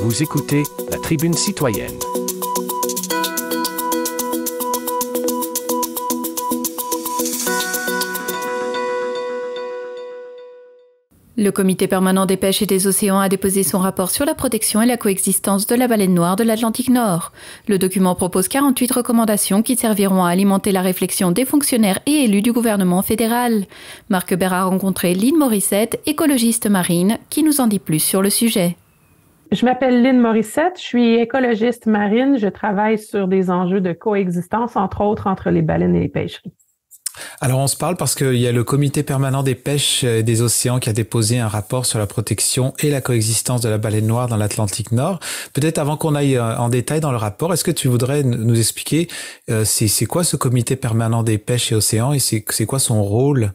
Vous écoutez La Tribune citoyenne. Le Comité permanent des pêches et des océans a déposé son rapport sur la protection et la coexistence de la baleine noire de l'Atlantique Nord. Le document propose 48 recommandations qui serviront à alimenter la réflexion des fonctionnaires et élus du gouvernement fédéral. Marc Hubert a rencontré Lynn Morissette, écologiste marine, qui nous en dit plus sur le sujet. Je m'appelle Lynn Morissette, je suis écologiste marine. Je travaille sur des enjeux de coexistence, entre autres, entre les baleines et les pêcheries. Alors on se parle parce qu'il y a le Comité permanent des pêches et des océans qui a déposé un rapport sur la protection et la coexistence de la baleine noire dans l'Atlantique Nord. Peut-être avant qu'on aille en détail dans le rapport, est-ce que tu voudrais nous expliquer c'est quoi ce Comité permanent des pêches et océans et c'est quoi son rôle?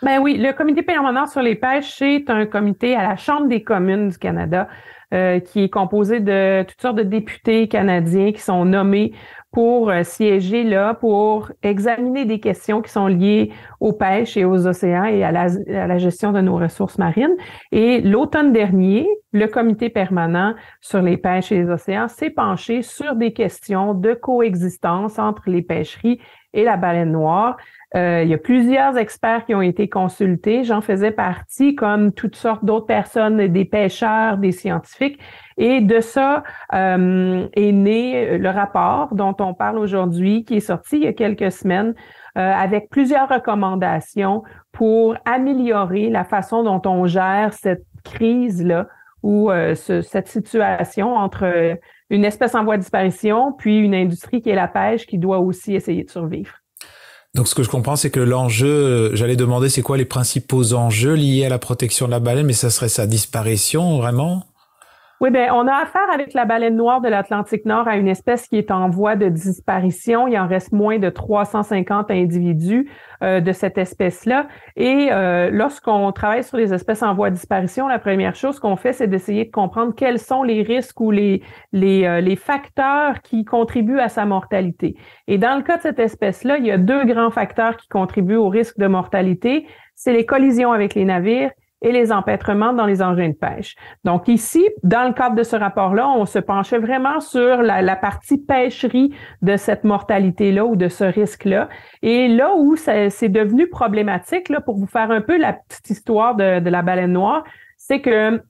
Ben oui, le Comité permanent sur les pêches, c'est un comité à la Chambre des communes du Canada qui est composé de toutes sortes de députés canadiens qui sont nommés pour siéger là, pour examiner des questions qui sont liées aux pêches et aux océans et à la gestion de nos ressources marines. Et l'automne dernier, le Comité permanent sur les pêches et les océans s'est penché sur des questions de coexistence entre les pêcheries et la baleine noire. Il y a plusieurs experts qui ont été consultés. J'en faisais partie, comme toutes sortes d'autres personnes, des pêcheurs, des scientifiques. Et de ça est né le rapport dont on parle aujourd'hui, qui est sorti il y a quelques semaines, avec plusieurs recommandations pour améliorer la façon dont on gère cette crise-là ou cette situation entre une espèce en voie de disparition puis une industrie qui est la pêche qui doit aussi essayer de survivre. Donc, ce que je comprends, c'est que l'enjeu, j'allais demander c'est quoi les principaux enjeux liés à la protection de la baleine, mais ça serait sa disparition, vraiment? Oui, bien, on a affaire avec la baleine noire de l'Atlantique Nord à une espèce qui est en voie de disparition. Il en reste moins de 350 individus de cette espèce-là. Et lorsqu'on travaille sur les espèces en voie de disparition, la première chose qu'on fait, c'est d'essayer de comprendre quels sont les risques ou les facteurs qui contribuent à sa mortalité. Et dans le cas de cette espèce-là, il y a deux grands facteurs qui contribuent au risque de mortalité. C'est les collisions avec les navires et les empêtrements dans les engins de pêche. Donc ici, dans le cadre de ce rapport-là, on se penchait vraiment sur la partie pêcherie de cette mortalité-là ou de ce risque-là. Et là où c'est devenu problématique, là, pour vous faire un peu la petite histoire de la baleine noire, c'est que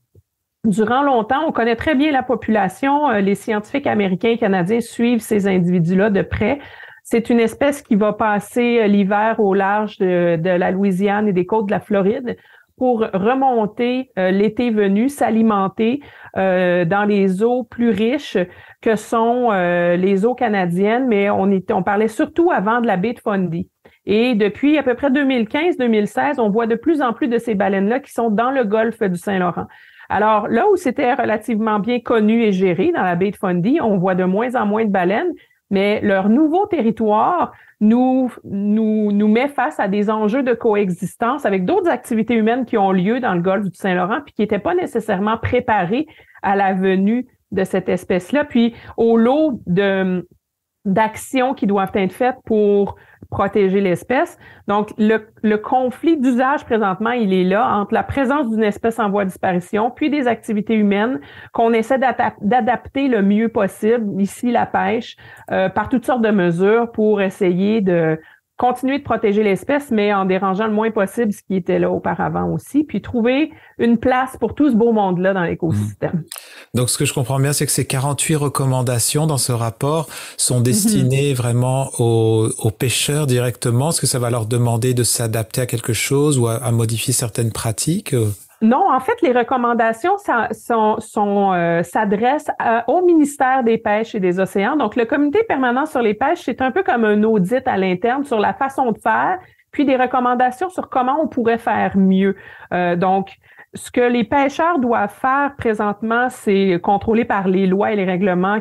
durant longtemps, on connaît très bien la population. Les scientifiques américains et canadiens suivent ces individus-là de près. C'est une espèce qui va passer l'hiver au large de la Louisiane et des côtes de la Floride pour remonter l'été venu, s'alimenter dans les eaux plus riches que sont les eaux canadiennes, mais on parlait surtout avant de la baie de Fundy. Et depuis à peu près 2015-2016, on voit de plus en plus de ces baleines-là qui sont dans le golfe du Saint-Laurent. Alors là où c'était relativement bien connu et géré, dans la baie de Fundy, on voit de moins en moins de baleines, mais leur nouveau territoire nous met face à des enjeux de coexistence avec d'autres activités humaines qui ont lieu dans le golfe du Saint-Laurent puis qui n'étaient pas nécessairement préparées à la venue de cette espèce-là. Puis au lot d'actions qui doivent être faites pour protéger l'espèce. Donc, le conflit d'usage présentement, il est là entre la présence d'une espèce en voie de disparition puis des activités humaines qu'on essaie d'adapter le mieux possible, ici la pêche, par toutes sortes de mesures pour essayer de continuer de protéger l'espèce, mais en dérangeant le moins possible ce qui était là auparavant aussi, puis trouver une place pour tout ce beau monde-là dans l'écosystème. Donc, ce que je comprends bien, c'est que ces 48 recommandations dans ce rapport sont destinées vraiment aux pêcheurs directement. Est-ce que ça va leur demander de s'adapter à quelque chose ou à modifier certaines pratiques? Non, en fait, les recommandations s'adressent au ministère des Pêches et des Océans. Donc, le Comité permanent sur les pêches, c'est un peu comme un audit à l'interne sur la façon de faire, puis des recommandations sur comment on pourrait faire mieux. Donc, ce que les pêcheurs doivent faire présentement, c'est contrôler par les lois et les règlements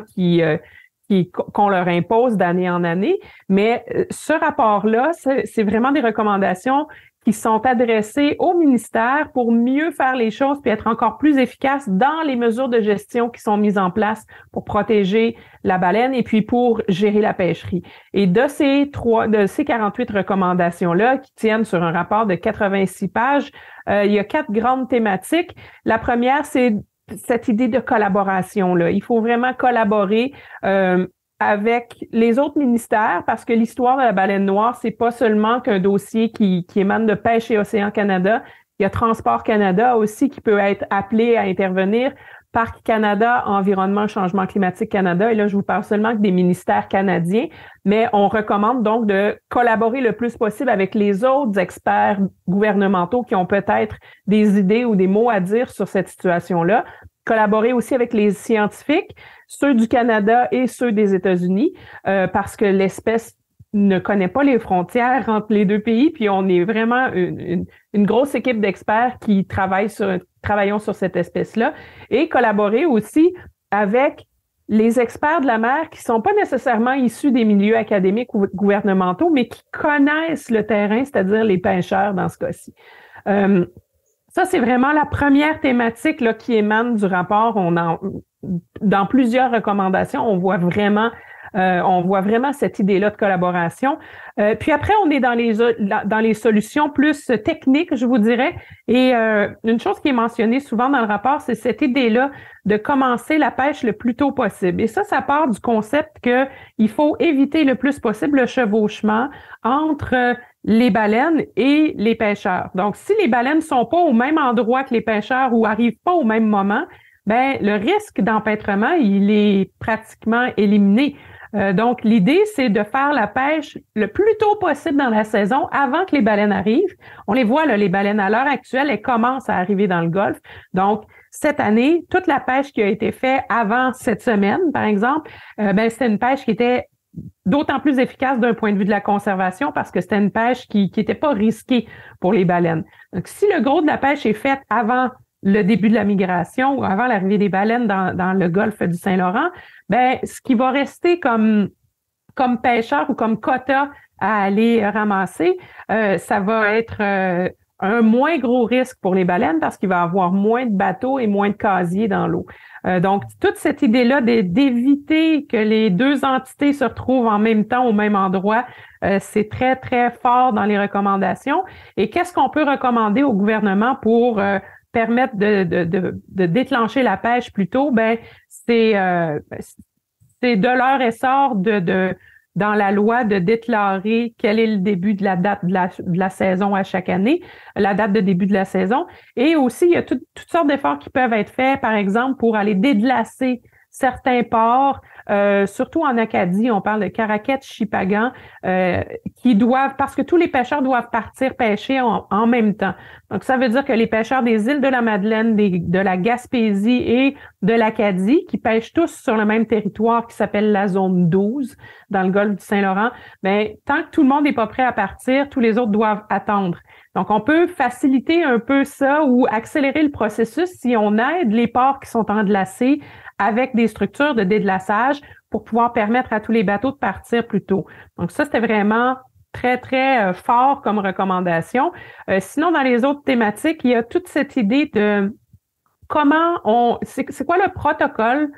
qu'on leur impose d'année en année. Mais ce rapport-là, c'est vraiment des recommandations qui sont adressées au ministère pour mieux faire les choses puis être encore plus efficaces dans les mesures de gestion qui sont mises en place pour protéger la baleine et puis pour gérer la pêcherie. Et de ces 48 recommandations-là qui tiennent sur un rapport de 86 pages, il y a 4 grandes thématiques. La première, c'est cette idée de collaboration-là. Il faut vraiment collaborer avec les autres ministères, parce que l'histoire de la baleine noire, c'est pas seulement qu'un dossier qui émane de Pêche et Océan Canada. Il y a Transport Canada aussi qui peut être appelé à intervenir, Parc Canada, Environnement, Changement climatique Canada. Et là, je vous parle seulement que des ministères canadiens, mais on recommande donc de collaborer le plus possible avec les autres experts gouvernementaux qui ont peut-être des idées ou des mots à dire sur cette situation-là. Collaborer aussi avec les scientifiques, ceux du Canada et ceux des États-Unis, parce que l'espèce ne connaît pas les frontières entre les deux pays, puis on est vraiment une grosse équipe d'experts qui travaillons sur cette espèce-là, et collaborer aussi avec les experts de la mer qui sont pas nécessairement issus des milieux académiques ou gouvernementaux, mais qui connaissent le terrain, c'est-à-dire les pêcheurs dans ce cas-ci. Ça, c'est vraiment la première thématique là, qui émane du rapport. Dans plusieurs recommandations, on voit vraiment cette idée-là de collaboration. Puis après, on est dans les solutions plus techniques, je vous dirais. Et une chose qui est mentionnée souvent dans le rapport, c'est cette idée-là de commencer la pêche le plus tôt possible. Et ça part du concept qu'il faut éviter le plus possible le chevauchement entre les baleines et les pêcheurs. Donc, si les baleines sont pas au même endroit que les pêcheurs ou arrivent pas au même moment, ben le risque d'empêtrement, il est pratiquement éliminé. Donc, l'idée, c'est de faire la pêche le plus tôt possible dans la saison avant que les baleines arrivent. On les voit, là, les baleines, à l'heure actuelle, elles commencent à arriver dans le golfe. Donc, cette année, toute la pêche qui a été faite avant cette semaine, par exemple, c'était une pêche qui était d'autant plus efficace d'un point de vue de la conservation parce que c'était une pêche qui n'était pas risquée pour les baleines. Donc, si le gros de la pêche est fait avant le début de la migration ou avant l'arrivée des baleines dans le golfe du Saint-Laurent, ben ce qui va rester comme pêcheur ou comme quota à aller ramasser, ça va être un moins gros risque pour les baleines parce qu'il va y avoir moins de bateaux et moins de casiers dans l'eau. Donc, toute cette idée-là d'éviter que les deux entités se retrouvent en même temps au même endroit, c'est très, très fort dans les recommandations. Et qu'est-ce qu'on peut recommander au gouvernement pour permettre de déclencher la pêche plus tôt? Ben, c'est de leur essor dans la loi de déclarer quel est le début de la date de la saison à chaque année, la date de début de la saison. Et aussi, il y a toutes sortes d'efforts qui peuvent être faits, par exemple, pour aller déglacer certains ports, surtout en Acadie, on parle de Caraquette, Chipagan, parce que tous les pêcheurs doivent partir pêcher en même temps. Donc, ça veut dire que les pêcheurs des îles de la Madeleine, de la Gaspésie et de l'Acadie, qui pêchent tous sur le même territoire qui s'appelle la zone 12, dans le golfe du Saint-Laurent, ben, tant que tout le monde n'est pas prêt à partir, tous les autres doivent attendre. Donc, on peut faciliter un peu ça ou accélérer le processus si on aide les ports qui sont englacés avec des structures de déglaçage pour pouvoir permettre à tous les bateaux de partir plus tôt. Donc, ça, c'était vraiment très, très fort comme recommandation. Sinon, dans les autres thématiques, il y a toute cette idée de c'est quoi le protocole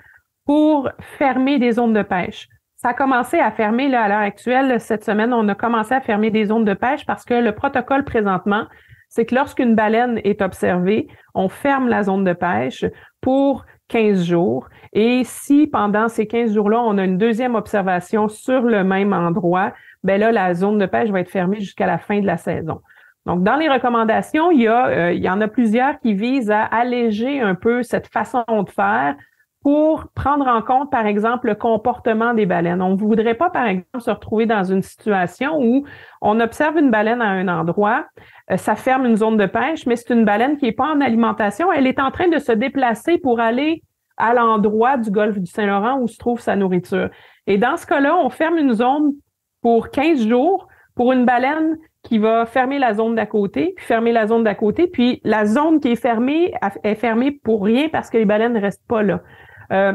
pour fermer des zones de pêche? Ça a commencé à fermer, là, à l'heure actuelle, cette semaine, on a commencé à fermer des zones de pêche parce que le protocole présentement, c'est que lorsqu'une baleine est observée, on ferme la zone de pêche pour 15 jours. Et si pendant ces 15 jours-là, on a une deuxième observation sur le même endroit, ben là, la zone de pêche va être fermée jusqu'à la fin de la saison. Donc, dans les recommandations, il y en a plusieurs qui visent à alléger un peu cette façon de faire pour prendre en compte, par exemple, le comportement des baleines. On ne voudrait pas, par exemple, se retrouver dans une situation où on observe une baleine à un endroit, ça ferme une zone de pêche, mais c'est une baleine qui n'est pas en alimentation. Elle est en train de se déplacer pour aller à l'endroit du golfe du Saint-Laurent où se trouve sa nourriture. Et dans ce cas-là, on ferme une zone pour 15 jours pour une baleine qui va fermer la zone d'à côté, puis fermer la zone d'à côté, puis la zone qui est fermée pour rien parce que les baleines ne restent pas là.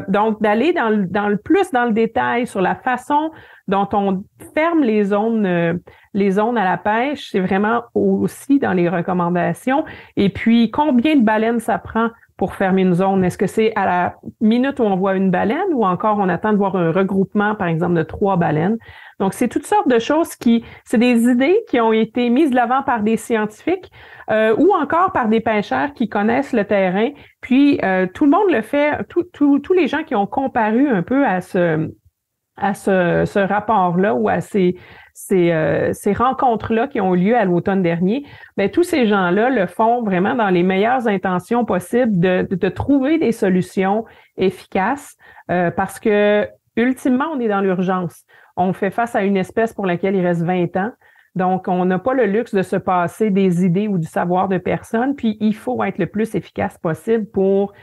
Donc, d'aller dans le détail sur la façon dont on ferme les zones à la pêche, c'est vraiment aussi dans les recommandations. Et puis, combien de baleines ça prend pour fermer une zone? Est-ce que c'est à la minute où on voit une baleine ou encore on attend de voir un regroupement, par exemple, de 3 baleines? Donc, c'est toutes sortes de choses c'est des idées qui ont été mises de l'avant par des scientifiques ou encore par des pêcheurs qui connaissent le terrain. Puis, tout le monde le fait, tous les gens qui ont comparu un peu à ce rapport-là ou à ces rencontres-là qui ont eu lieu à l'automne dernier, ben tous ces gens-là le font vraiment dans les meilleures intentions possibles de trouver des solutions efficaces parce que ultimement, on est dans l'urgence. On fait face à une espèce pour laquelle il reste 20 ans. Donc, on n'a pas le luxe de se passer des idées ou du savoir de personne. Puis, il faut être le plus efficace possible pour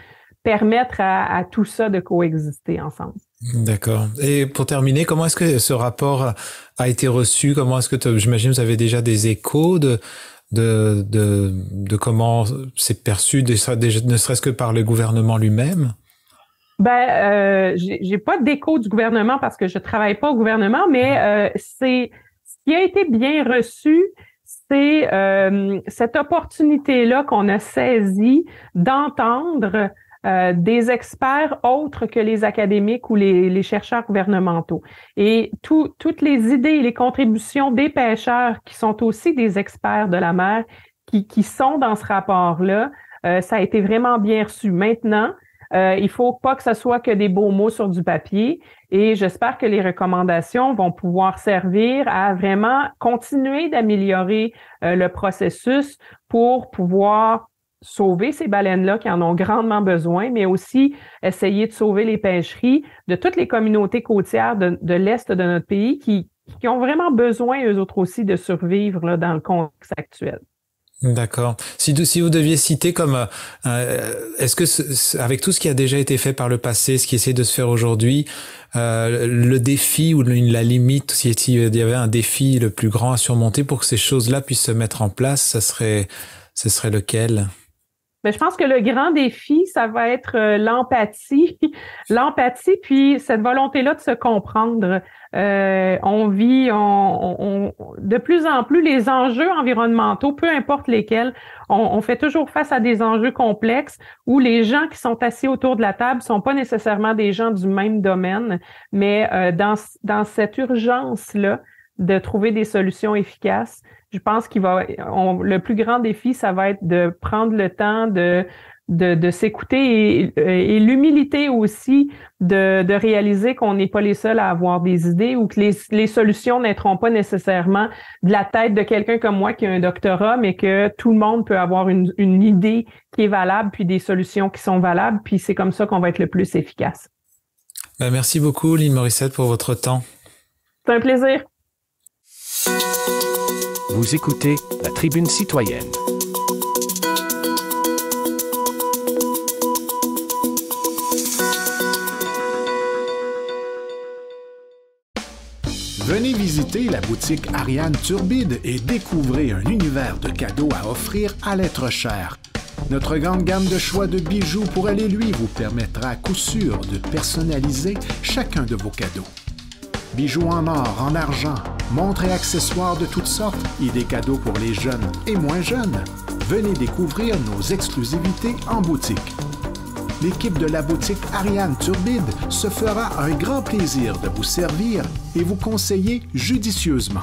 permettre à tout ça de coexister ensemble. D'accord. Et pour terminer, comment est-ce que ce rapport a été reçu? Comment est-ce que j'imagine que vous avez déjà des échos de comment c'est perçu, ne serait-ce que par le gouvernement lui-même? J'ai pas d'écho du gouvernement parce que je travaille pas au gouvernement, mais ce qui a été bien reçu, c'est cette opportunité-là qu'on a saisie d'entendre des experts autres que les académiques ou les chercheurs gouvernementaux. Et toutes les idées et les contributions des pêcheurs qui sont aussi des experts de la mer, qui sont dans ce rapport-là, ça a été vraiment bien reçu. Maintenant, il faut pas que ce soit que des beaux mots sur du papier et j'espère que les recommandations vont pouvoir servir à vraiment continuer d'améliorer le processus pour pouvoir sauver ces baleines-là qui en ont grandement besoin, mais aussi essayer de sauver les pêcheries de toutes les communautés côtières de l'Est de notre pays qui ont vraiment besoin, eux autres aussi, de survivre là, dans le contexte actuel. D'accord. Si vous deviez citer comme, est-ce que avec tout ce qui a déjà été fait par le passé, ce qui essaie de se faire aujourd'hui, le défi ou la limite, s'il y avait un défi le plus grand à surmonter pour que ces choses-là puissent se mettre en place, ce serait lequel? Je pense que le grand défi, ça va être l'empathie. L'empathie, puis cette volonté-là de se comprendre. On vit de plus en plus les enjeux environnementaux, peu importe lesquels, on fait toujours face à des enjeux complexes où les gens qui sont assis autour de la table sont pas nécessairement des gens du même domaine, mais dans cette urgence-là de trouver des solutions efficaces, je pense le plus grand défi, ça va être de prendre le temps de s'écouter et l'humilité aussi de réaliser qu'on n'est pas les seuls à avoir des idées ou que les solutions naîtront pas nécessairement de la tête de quelqu'un comme moi qui a un doctorat, mais que tout le monde peut avoir une idée qui est valable puis des solutions qui sont valables, puis c'est comme ça qu'on va être le plus efficace. Merci beaucoup, Lynn Morissette, pour votre temps. C'est un plaisir. Vous écoutez la Tribune citoyenne. Venez visiter la boutique Ariane Turbide et découvrez un univers de cadeaux à offrir à l'être cher. Notre grande gamme de choix de bijoux pour aller lui vous permettra à coup sûr de personnaliser chacun de vos cadeaux. Bijoux en or, en argent, montres et accessoires de toutes sortes et des cadeaux pour les jeunes et moins jeunes. Venez découvrir nos exclusivités en boutique. L'équipe de la boutique Ariane Turbide se fera un grand plaisir de vous servir et vous conseiller judicieusement.